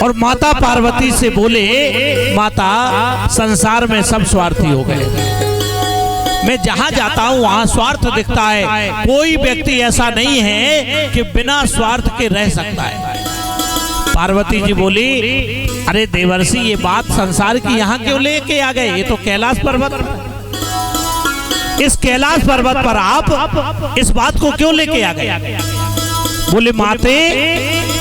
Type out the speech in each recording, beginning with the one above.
और माता पार्वती से बोले, माता संसार में सब स्वार्थी हो गए, मैं जहां जाता हूं वहां स्वार्थ दिखता है, कोई व्यक्ति ऐसा नहीं है कि बिना स्वार्थ के रह सकता है। पार्वती जी बोली, अरे देवर्षि ये बात संसार की यहाँ क्यों लेके आ गए, ये तो कैलाश पर्वत, इस कैलाश पर्वत पर आप इस बात को क्यों लेके आ गए। बोले माते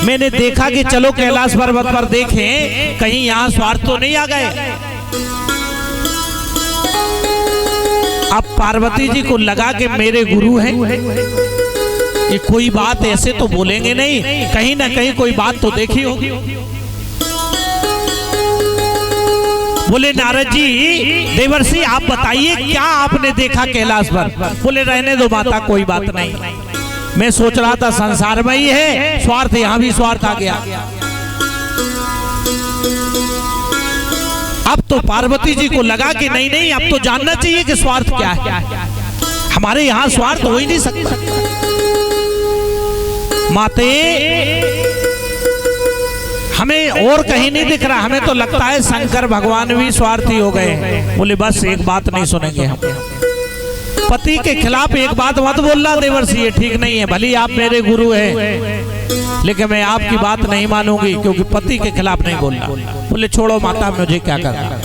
मैंने देखा कि चलो कैलाश पर्वत पर देखें कहीं यहाँ स्वार्थ तो नहीं आ गए। अब पार्वती जी को लगा कि मेरे गुरु हैं, ये कोई बात ऐसे तो बोलेंगे नहीं, कहीं ना कहीं कोई बात तो देखी होगी। बोले नारद जी, देवर्षि आप बताइए क्या आपने देखा कैलाश पर। बोले रहने दो माता, कोई बात नहीं, मैं सोच रहा था संसार में ही है स्वार्थ, यहां भी स्वार्थ आ गया। अब तो पार्वती जी को लगा कि नहीं नहीं, अब तो जानना चाहिए कि स्वार्थ क्या है, हमारे यहां स्वार्थ हो ही नहीं सकता। माते हमें और कहीं नहीं दिख रहा, हमें तो लगता है शंकर भगवान भी स्वार्थी हो गए। बोले बस एक बात नहीं सुनेंगे हम, पति के खिलाफ एक बात मत बोलना देवर्षि, ये ठीक नहीं है, भली आप मेरे गुरु हैं लेकिन मैं आपकी बात नहीं मानूंगी क्योंकि पति के खिलाफ नहीं बोलना। बोले छोड़ो माता, मुझे क्या करना।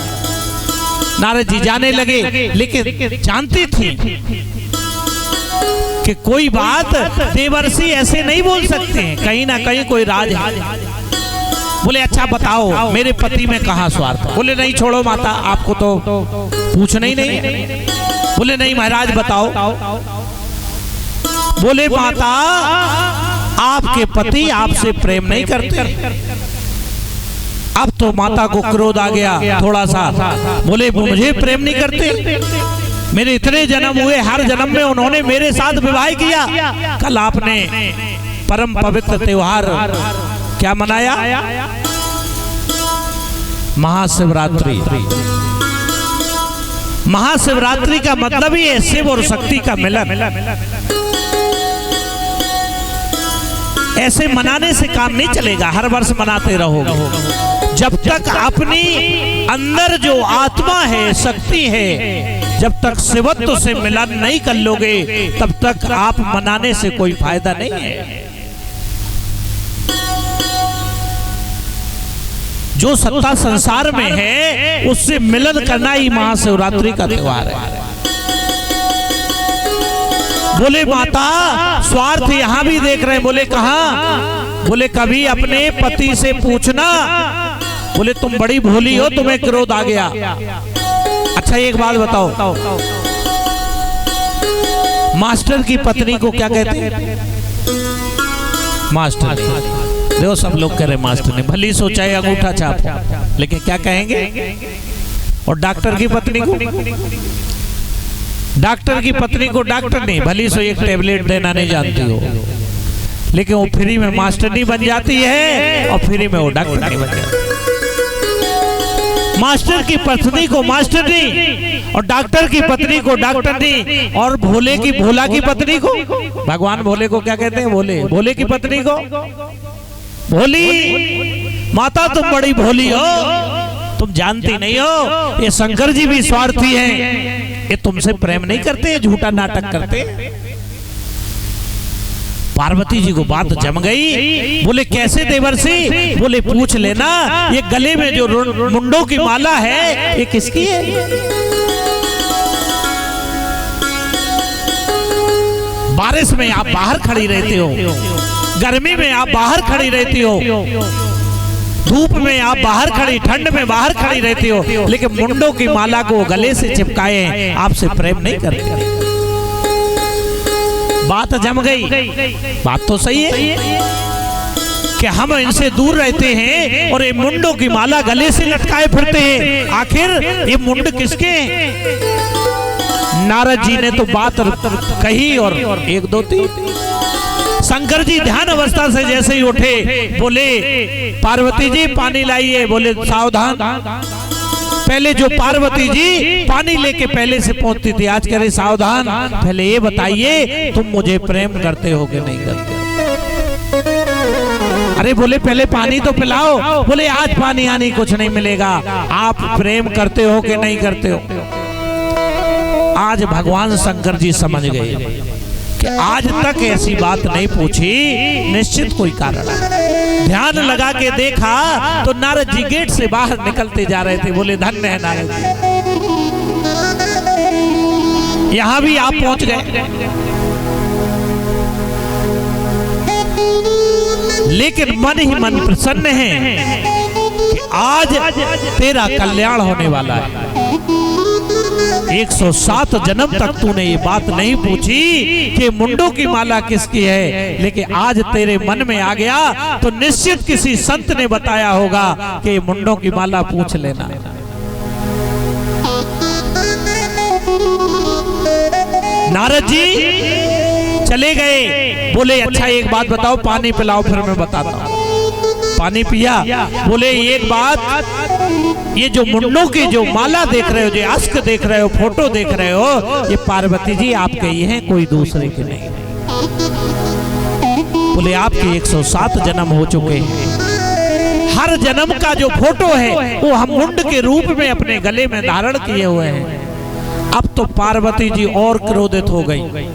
नारद जी जाने लगे, लेकिन जानती थी कि कोई बात देवर्षि ऐसे नहीं बोल सकते हैं, कहीं ना कहीं कोई राज है। बोले अच्छा बताओ मेरे पति में कहाँ स्वार्थ। बोले नहीं छोड़ो माता, आपको तो पूछना ही नहीं। बोले नहीं महाराज बताओ। बोले माता आपके पति आपसे प्रेम नहीं करते। अब तो माता को क्रोध आ गया थोड़ा सा। बोले मुझे प्रेम नहीं करते, मेरे इतने जन्म हुए, हर जन्म में उन्होंने मेरे साथ विवाह किया। कल आपने परम पवित्र त्योहार क्या मनाया, महाशिवरात्रि। महाशिवरात्रि का मतलब ही है शिव और शक्ति का मिलन। ऐसे मनाने से काम नहीं चलेगा, हर वर्ष मनाते रहोगे। जब तक अपनी अंदर जो आत्मा है, शक्ति है, जब तक शिवत्व से मिलन नहीं कर लोगे तब तक आप मनाने से कोई फायदा नहीं है। जो सत्ता संसार में है उससे मिलन करना ही महाशिवरात्रि का त्योहार है। बोले माता स्वार्थ यहाँ भी देख रहे हैं। बोले कहाँ। बोले कभी अपने पति से पूछना। बोले तुम बड़ी भोली हो, तुम्हें क्रोध आ गया। अच्छा एक बात बताओ, मास्टर की पत्नी को क्या कहते हैं। मास्टर, देखो सब लोग कह रहे मास्टर ने, भली सोचा है अंगूठा छाप, लेकिन क्या कहेंगे। और डॉक्टर की पत्नी को, डॉक्टर की पत्नी को डॉक्टर नहीं, भली सो एक टेबलेट देना नहीं जानती हो, लेकिन वो फ्री में मास्टर नहीं बन जाती है और फ्री में वो डॉक्टर नहीं बन जाती। मास्टर की पत्नी को मास्टर नहीं और डॉक्टर की पत्नी को डॉक्टर नहीं, और भोले की भोला की पत्नी को, भगवान भोले को क्या कहते हैं, भोले, भोले की पत्नी को भोली। माता तुम बड़ी भोली हो, तुम जानती नहीं हो ये शंकर जी भी स्वार्थी हैं, ये तुमसे प्रेम नहीं करते, झूठा नाटक करते। पार्वती जी को बात जम गई। बोले कैसे देवर्षि। बोले पूछ लेना, ये गले में जो मुंडों की माला है ये किसकी है। बारिश में आप बाहर खड़ी रहते हो, गर्मी में आप बाहर खड़ी रहती हो, धूप में आप बाहर खड़ी, ठंड में बाहर खड़ी रहती हो, लेकिन मुंडों की माला को गले से चिपकाए आपसे प्रेम नहीं करते। बात जम गई। बात तो सही है कि हम इनसे दूर रहते हैं और ये मुंडों की माला गले से लटकाए फिरते हैं, आखिर ये मुंड किसके हैं। नारद जी ने तो बात कही और एक दो तीन। शंकर जी ध्यान अवस्था से जैसे ही उठे, बोले पार्वती जी पानी लाइए। बोले सावधान। पहले जो पार्वती जी पानी लेके पहले से पहुंचती थी, आज कह रही सावधान, पहले ये बताइए तुम मुझे प्रेम करते हो कि नहीं करते। अरे बोले पहले पानी तो पिलाओ। बोले आज पानी आनी कुछ नहीं मिलेगा। आप प्रेम करते हो कि नहीं करते हो? आज भगवान शंकर जी समझ गए कि आज तक ऐसी बात नहीं पूछी, निश्चित कोई कारण है। ध्यान लगा के देखा तो नारद जी गेट से बाहर निकलते जा रहे थे। बोले धन्य है नारद जी, यहां भी आप पहुंच गए। लेकिन मन ही मन प्रसन्न है कि आज तेरा कल्याण होने वाला है। 107 जन्म तक तूने ये बात नहीं पूछी कि मुंडों की माला किसकी है, लेकिन आज तेरे मन में आ गया तो निश्चित किसी संत ने बताया होगा कि मुंडों की माला पूछ लेना। नारद जी चले गए। बोले अच्छा एक बात बताओ, पानी पिलाओ फिर मैं बताता हूं। पानी पिया। बोले एक बात, ये जो मुंडों की जो माला देख रहे हो, जो अस्क देख रहे हो, फोटो देख रहे हो, ये पार्वती जी आपके ही हैं, कोई दूसरे के नहीं। बोले आपके 107 जन्म हो चुके हैं। हर जन्म का जो फोटो है वो हम मुंड के रूप में अपने गले में धारण किए हुए हैं। अब तो पार्वती जी और क्रोधित हो गई।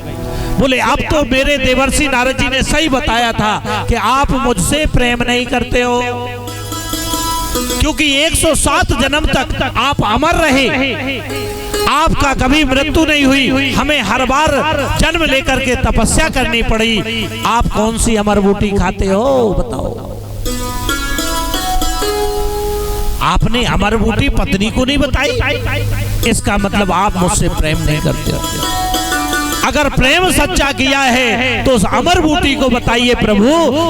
बोले अब तो मेरे देवर्षि नारद जी ने सही बताया था कि आप मुझसे प्रेम नहीं करते हो, क्योंकि 107 जन्म तक आप अमर रहे, आपका कभी मृत्यु नहीं हुई। हमें हर बार जन्म लेकर के तपस्या करनी पड़ी। आप कौन सी अमर बूटी खाते हो बताओ? आपने अमर बूटी पत्नी को नहीं बताई, इसका मतलब आप मुझसे प्रेम नहीं करते हो। अगर प्रेम सच्चा किया है तो उस अमर बूटी को बताइए प्रभु,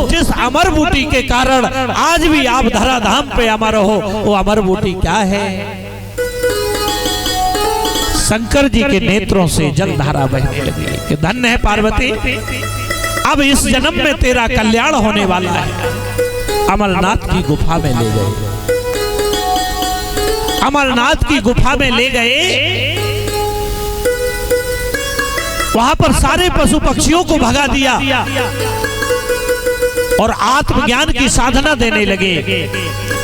जिस अमर बूटी के कारण आज भी आप धराधाम पे अमर हो, वो अमर बूटी क्या है? शंकर जी के नेत्रों से जल धारा बहने लगी कि धन्य है पार्वती, अब इस जन्म में तेरा कल्याण होने वाला है। अमरनाथ की गुफा में ले गए। अमरनाथ की गुफा में ले गए, वहां पर सारे पशु पक्षियों को भगा दिया और आत्मज्ञान की साधना देने लगे,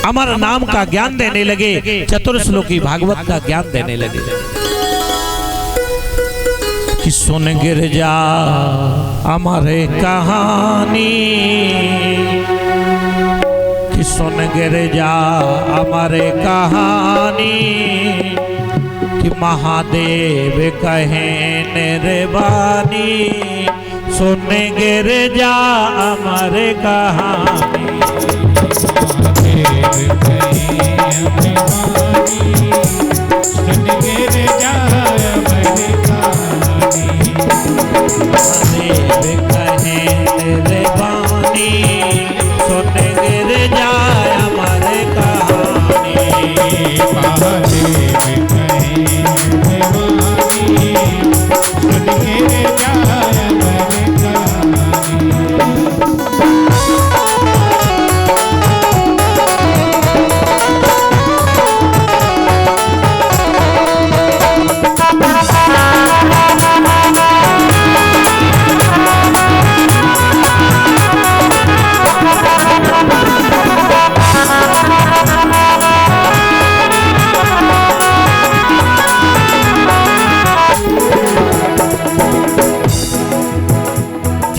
अमर नाम का ज्ञान देने लगे, चतुर्श्लोकी भागवत का ज्ञान देने लगे। कि सुन गिरजा अमरे कहानी, कि सुन गिरजा अमरे कहानी, कि महादेव कहें निर्वाणी, सुन गिरजा अमर कहानी। महादेव कहें निर्वाणी, सुन गिरजा अमर कहानी। महादेव कहें निर्वाणी, सुन गिरजा अमर कहानी। महादेव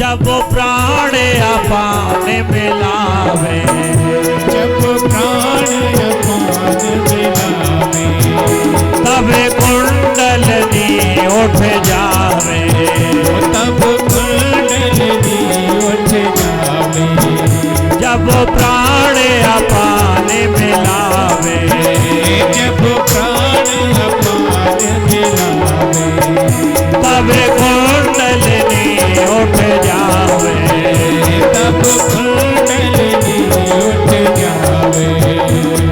जब प्राण अपान मिलावे, जब प्राण अपान मिलावे, तब कुंडलनी उठ जावे, तब कुंडलनी उठ जावे। जब प्राण अपान मिलावे, जब प्राण अपान मिलावे, तब कुंडलनी उठ जावे, तब कुंडलनी उठ जावे।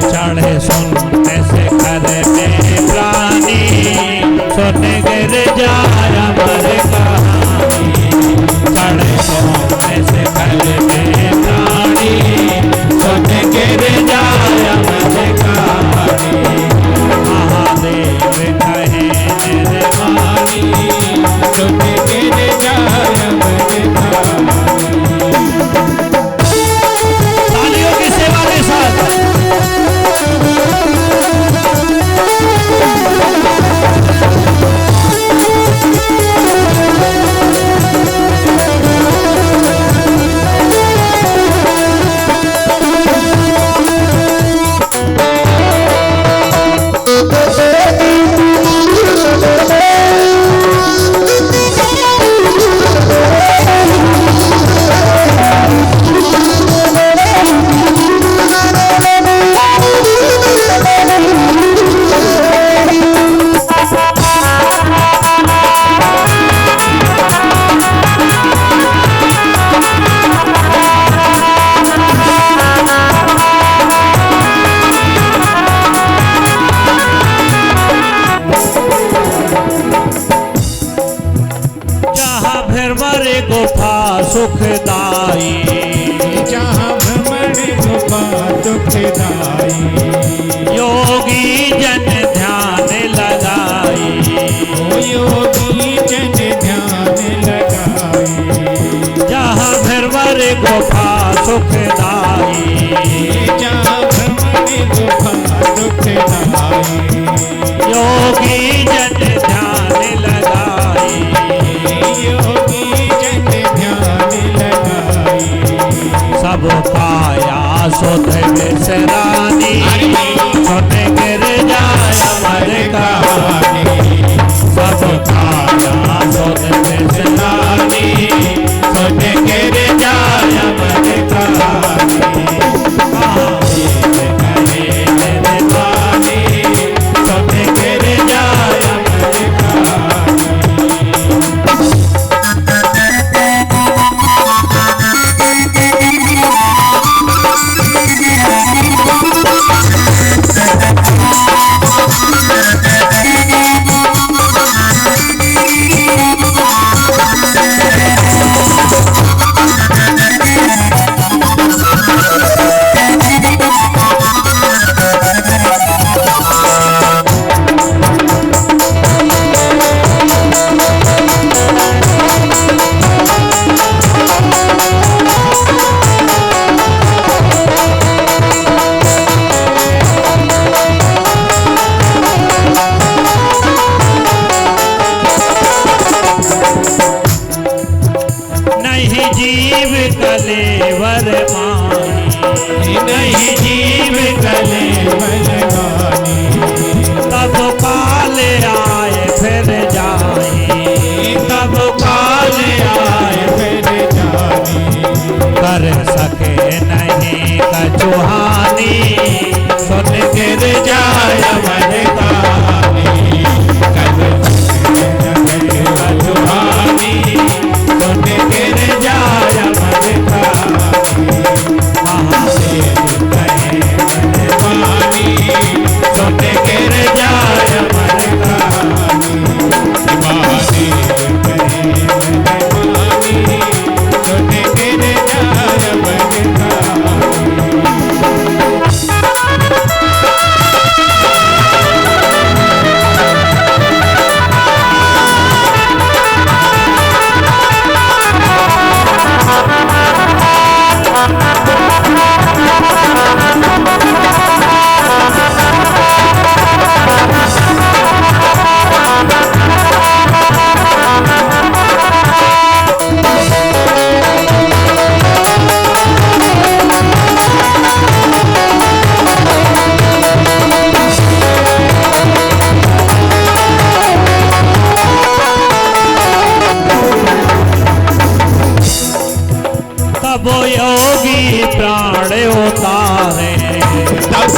चढ़े सुनने से कर में प्राणी, सुन गिर जाया अमर कहानी। चढ़े सुनने से कर में प्राणी, सुन गिर जाया अमर कहानी। महादेव कहे निर्वाणी, सुन गिर जाया अमर कहानी। सुखदाई, जहाँ भ्रमण गुफा सुखदाई। योगी जन ध्यान लगाई, योगी जन ध्यान लगाई। जहाँ भ्रमर गुफा सुखदाई, जहाँ भ्रमण गुफा सुखदाई। योगी जन ध्यान लगाई, योगी जन ध्यान लगाई। सब पाया सुध विसरानी, सुन गिर जाय अमर कहानी। सब पाया सुध विसरानी, सुन गिर जाय अमर कहानी। सुन गिर जाय अमर जीव कलेवर मानी, नहीं जीव कलेवर मानी। तब काल आए फिर जाए, तब काल आए फिर जाए। कर सके नहीं कछुहानी, सुन गिर जाय अमर कहानी। कर सके नहीं कछुहानी, सुन गिर जाय अमर कहानी। महादेव कहे मनमानी, सुन गिर जाय अमर कहानी। महादेव कहे मनमानी, सुन गिर जाय अमर कहानी। तब योगी प्राण उतारे, तब